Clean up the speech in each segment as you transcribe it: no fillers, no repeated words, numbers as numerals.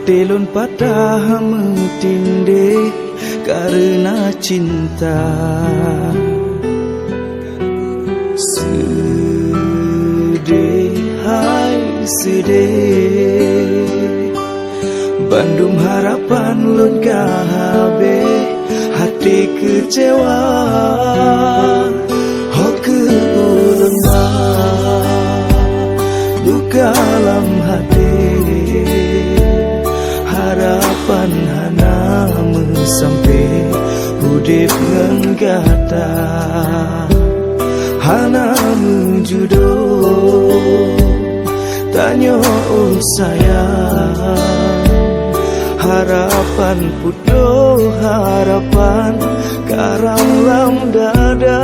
hati lun patah metindih karena cinta. Sedih, hai sedih, bandum harapan lun kabe, hati kecewa. Hoke ulun duka dalam hati, harapan hana sampai hudip ngan gata, hana menjudoh tanya sayang. Harapan pudoh harapan karam lam dada.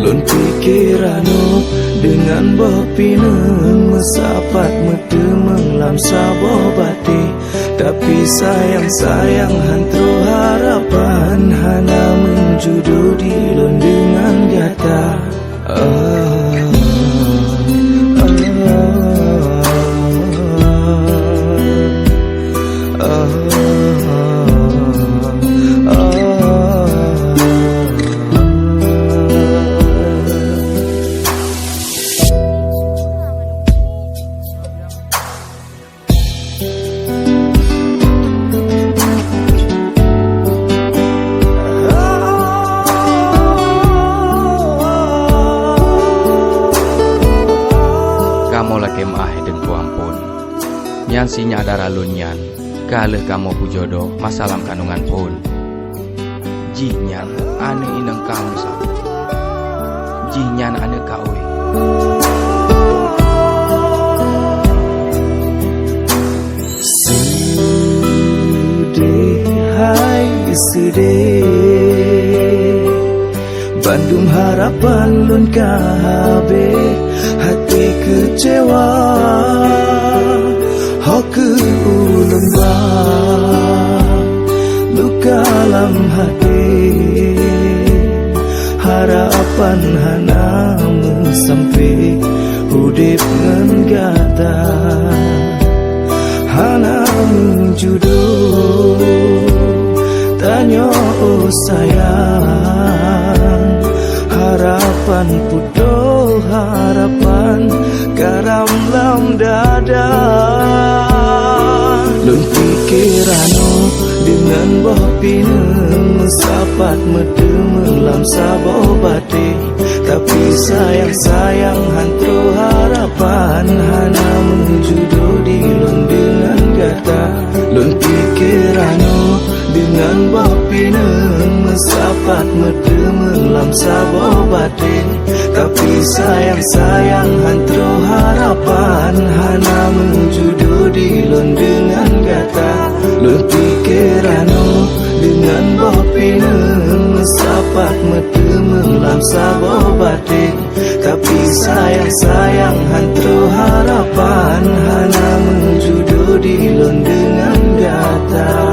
Lun pikiranu dengan bopinen mesapat medemeng lam saboh bati, tapi sayang hantro harapan hana menjudoh di lun dengan gata. Nyan si nyadar alunyan, kaleh kamu pujodoh masalam kandungan pun. Jinyan ane ineng kamu sah, jinyan ane kawe. Sedih, hai sedih, bandum harapan lun kabe, hati kecewa. Hoke ulun luka dalam hati, harapan hana sampai hudip ngan gata, hana menjudoh tanya sayang. Harapan pudoh harapan karam lam dada. Lun pikiranu dengan bopinen mesapat medemeng lam saboh bati, tapi sayang hantro harapan hana menjudoh di lun dengan gata. Lun pikiranu dengan bopinen mesapat medemeng lam saboh bati, tapi sayang hantro harapan hana menjudoh di lun dengan gata. Lun pikiranu dengan bopinen mesapat medemeng lam saboh bati, tapi sayang hantro harapan hana menjudoh di lun dengan gata.